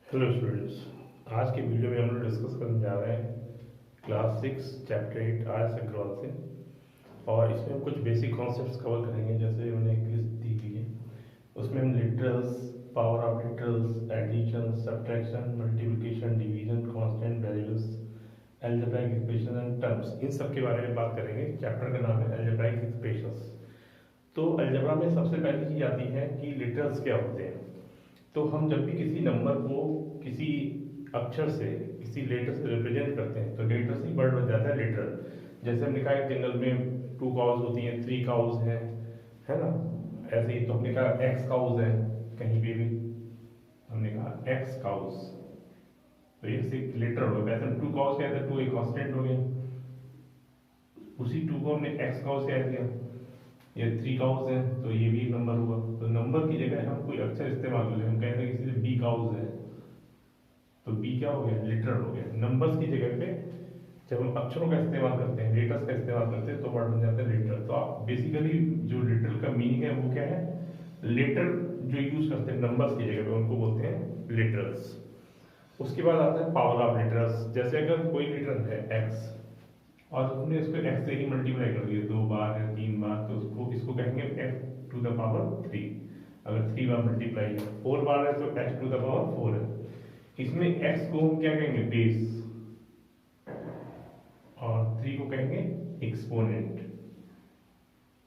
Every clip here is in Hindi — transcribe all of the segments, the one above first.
Hello students. आज के वीडियो में हम लोग डिस्कस करने जा रहे हैं class 6 chapter 8 arts and gross से। और इसमें हम कुछ बेसिक कॉन्सेप्ट्स कवर करेंगे, जैसे उन्हें एक लिस्ट दी गई है। उसमें हम literals, power of literals, addition, subtraction, multiplication, division, constant, variables, algebraic expression and terms, इन सब के बारे में बात करेंगे। चैप्टर का नाम है अलजेब्राइक एक्सप्रेशंस। तो अलजेब्रा में सबसे पहली चीज आती है कि लिटरल्स क्या होते हैं। तो हम जब भी किसी नंबर को किसी अक्षर से, किसी लेटर से रिप्रेजेंट करते हैं, तो लेटर से ही वर्ड बन जाता है लिटरल। जैसे हमने कहा जंगल में 2 काउज होती हैं, 3 काउज हैं, है ना। ऐसे ही तो हमने कहा एक्स काउज है, कहीं पे भी हमने कहा एक्स काउज, तो ये सिर्फ लेटर हो गया। वैसे हम 2 काउज कहते हैं, 2 एक कांस्टेंट हो गया, उसी 2 को हमने एक्स काउज कह दिया। ये 3 काउज है, तो ये भी एक नंबर हुआ। तो नंबर की जगह हम कोई अक्षर इस्तेमाल कर ले, हम कहते हैं किसी से बी काउज है, तो बी क्या हो गया, लिटरल हो गया। नंबर्स की जगह पे जब हम अक्षरों का इस्तेमाल करते हैं, लेटर्स का इस्तेमाल करते हैं, तो वर्ड बन जाता है लिटरल। तो आप बेसिकली जो लिटरल का मीनिंग है वो क्या है, लेटर जो यूज करते हैं नंबर्स की जगह पे उनको बोलते हैं लिटरल्स। उसके बाद आता है पावर ऑफ लिटरल्स। जैसे अगर कोई लिटरल है एक्स और तुमने इसको एक्स से ही मल्टीप्लाई कर दिया 2 बार या 3 बार, तो उसको इसको कहेंगे एक्स टू द पावर 3। अगर 3 बार मल्टीप्लाई है, 4 बार है तो एक्स टू द पावर 4 है। इसमें x को हम क्या कहेंगे, बेस, और 3 को कहेंगे एक्सपोनेंट।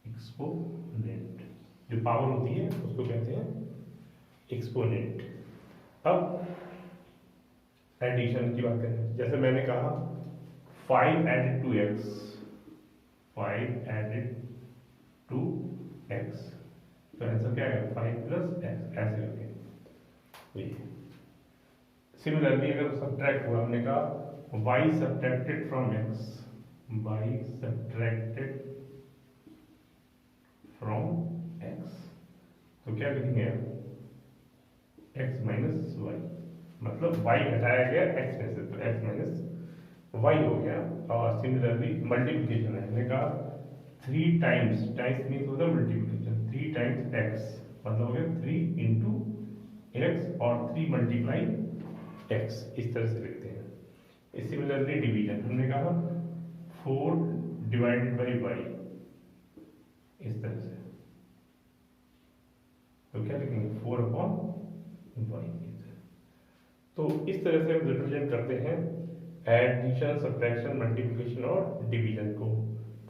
एक्सपोनेंट जो पावर होती है उसको कहते हैं एक्सपोनेंट। अब एडिशन की बात करें, जैसे मैंने कहा 5 added to x, 5 added to x, तो आंसर क्या है 5 प्लस एक्स, ऐसे करके। सिमिलरली अगर सब्ट्रैक्ट हुआ, हमने कहा y subtracted from x, y subtracted from x, तो क्या लिखेंगे x माइनस वाई, मतलब y घटाया गया x में से, तो x माइनस y हो गया। और सिमिलरली मल्टीप्लिकेशन है, हमने कहा 3 टाइम्स, टाइम्स मीन्स होता है मल्टीप्लिकेशन, 3 टाइम्स x, मतलब हो गया 3 इंटू एक्स, और 3 मल्टीप्लाई x, इस तरह से लिखते हैं। सिमिलरली डिवीजन, हमने कहा 4 डिवाइडेड बाई वाई, इस तरह से, तो क्या लिखेंगे 4 अपॉन वाई। तो इस तरह से हम रिप्रेजेंट करते हैं एडिशन, सब्ट्रैक्शन, मल्टीप्लिकेशन और डिवीजन को।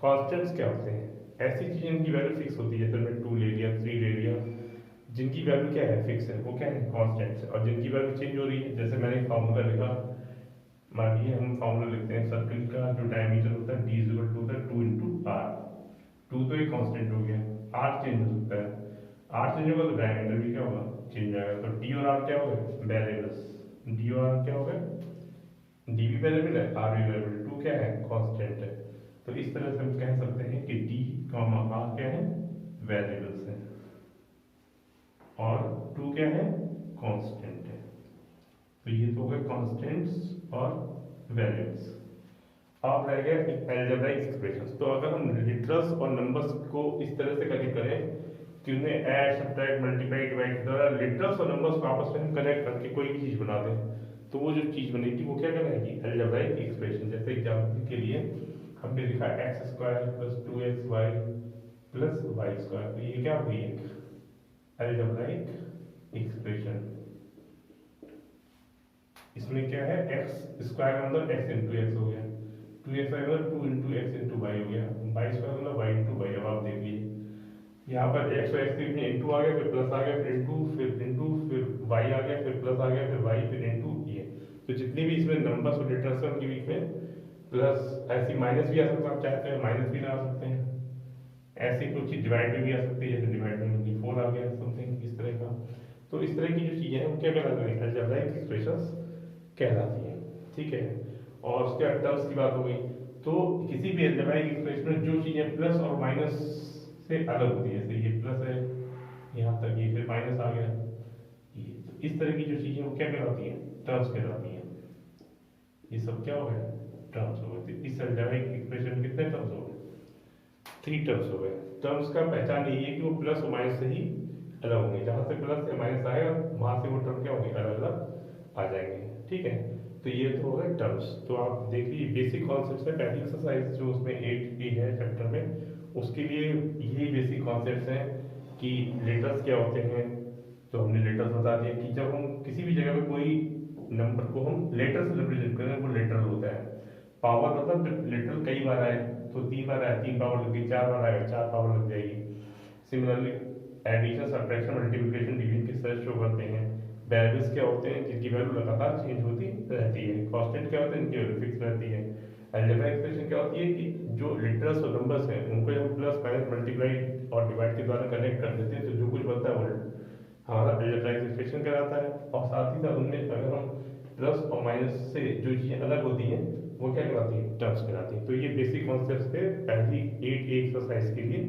कॉन्स्टेंट्स क्या होते हैं, ऐसी चीजें जिनकी वैल्यू फिक्स होती है, जैसे हमने 2 ले लिया, 3 ले लिया, जिनकी वैल्यू क्या है, फिक्स है, वो क्या है, कांस्टेंट्स है। और जिनकी वैल्यू चेंज हो रही है, जैसे मैंने फार्मूला लिखा, मान लीजिए हम फार्मूला लिखते हैं सर्कल का जो डायमीटर होता है d इक्वल टू होता है 2 इंटू आर। 2 तो एक कांस्टेंट हो गया, आर चेंज हो सकता है, आर चेंज होगा तो डायमीटर भी क्या होगा, चेंज हो जाएगा। तो डी और आर क्या हो गए, वेरिएबल्स, डी और आर क्या हो गए, डी भी वेरिएबल है, आर भी वेरिएबल, 2 क्या है, कांस्टेंट है। तो इस तरह से हम कह सकते हैं कि डी कॉमा आर क्या है, वेरिएबल्स है, और 2 क्या है, कांस्टेंट है। तो ये तो हो गए कांस्टेंट्स और वेरिएबल्स। अब रह गया अलजेब्राइक एक्सप्रेशंस। तो अगर हम लिटरल्स और नंबर्स को इस तरह से कनेक्ट करें कि उन्हें ऐड, सब्ट्रैक्ट, मल्टीप्लाई, डिवाइड के द्वारा लिटरल्स और नंबर्स को आपस में हम कनेक्ट करके कोई भी चीज बना दें, तो वो जो चीज बनेगी वो क्या कहलाएगी, अलजेब्राइक एक्सप्रेशन। जैसे एग्जाम्पल के लिए हमने लिखा x square plus 2xy plus y square, तो ये क्या हुई, एक अलजेब्राइक एक्सप्रेशन। इसमें क्या है, एक्स स्क्वायर मतलब एक्स इंटू एक्स हो गया, 2x मतलब 2 इंटू एक्स इंटू वाई हो गया, वाई स्क्वायर मतलब वाई इंटू वाई। अब आप देखिए यहाँ पर एक्स और एक्स के बीच में इंटू आ गया, फिर प्लस आ गया, फिर इंटू, फिर वाई आ गया, फिर प्लस आ गया, फिर वाई, फिर इंटू ये। तो जितने भी इसमें नंबर्स और लेटर्स हैं उनके बीच में प्लस, ऐसी माइनस भी आ सकता है, आप चाहते हैं माइनस भी लगा सकते हैं, ऐसी कुछ चीज डिवाइड में भी आ सकती है, जैसे डिवाइड में 4 आ गया, समथिंग इस तरह का। तो इस तरह की जो चीजें हैं वो क्या कहलाती हैं, अलजेब्राइक एक्सप्रेशंस कहलाती हैं, ठीक है। और उसके बाद टर्म्स की बात हो गई। तो किसी भी अलजेब्राइक एक्सप्रेशन में जो चीजें प्लस और माइनस से अलग होती है, जैसे ये प्लस है यहाँ तक, ये फिर माइनस आ गया, ये तो इस तरह की जो चीजें वो क्या कहलाती हैं, टर्म्स कहलाती हैं। ये सब क्या हो गया, टर्म्स हो गए। तो इस अलजेब्राइक एक्सप्रेशन में कितने टर्म्स हो गए, 3 टर्म्स हो गए। टर्म्स का पहचान यही है कि वो प्लस और माइनस से ही अलग होंगे, जहां से प्लस या माइनस आएगा वहां से वो टर्म क्या होंगे, अलग अलग आ जाएंगे। ठीक है, तो ये तो हो गए टर्म्स। तो आप देखिए बेसिक कॉन्सेप्ट्स है, पहली एक्सरसाइज जो उसमें 8 है चैप्टर में, उसके लिए यही बेसिक कॉन्सेप्ट्स हैं कि लेटर्स क्या होते हैं। तो हमने लेटर्स बता दिया कि जब हम किसी भी जगह पे कोई नंबर को हम लेटर से रिप्रेजेंट करें वो लेटर होता है। पावर मतलब जब लेटर कई बार आए तो 3 बार आए 3 पावर लग गई, 4 बार आएगा 4 पावर लग जाएगी। Similarly addition subtraction multiplication division किस तरह शो करते हैं। वेरिएबल्स क्या होते हैं जिनकी वैल्यू लगातार चेंज होती रहती है। कांस्टेंट क्या होते हैं, इनकी वैल्यू फिक्स रहती है। अलजेब्रा एक्सप्रेशन क्या होती है कि जो लिटरल्स और नंबर्स हैं उनको जब प्लस माइनस मल्टीप्लाई और डिवाइड के द्वारा कनेक्ट कर देते हैं तो जो कुछ बनता है वो हमारा अलजेब्रा एक्सप्रेशन कहलाता है। और साथ ही साथ उनमें अगर हम प्लस और माइनस से जो चीज़ें अलग होती हैं वो क्या कहलाती हैं, टर्म्स कहलाती हैं। तो ये बेसिक कॉन्सेप्ट्स थे पहली 8 एक्सरसाइज के लिए।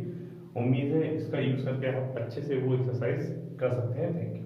उम्मीद है इसका यूज़ करके आप अच्छे से वो एक्सरसाइज कर सकते हैं। Thank you.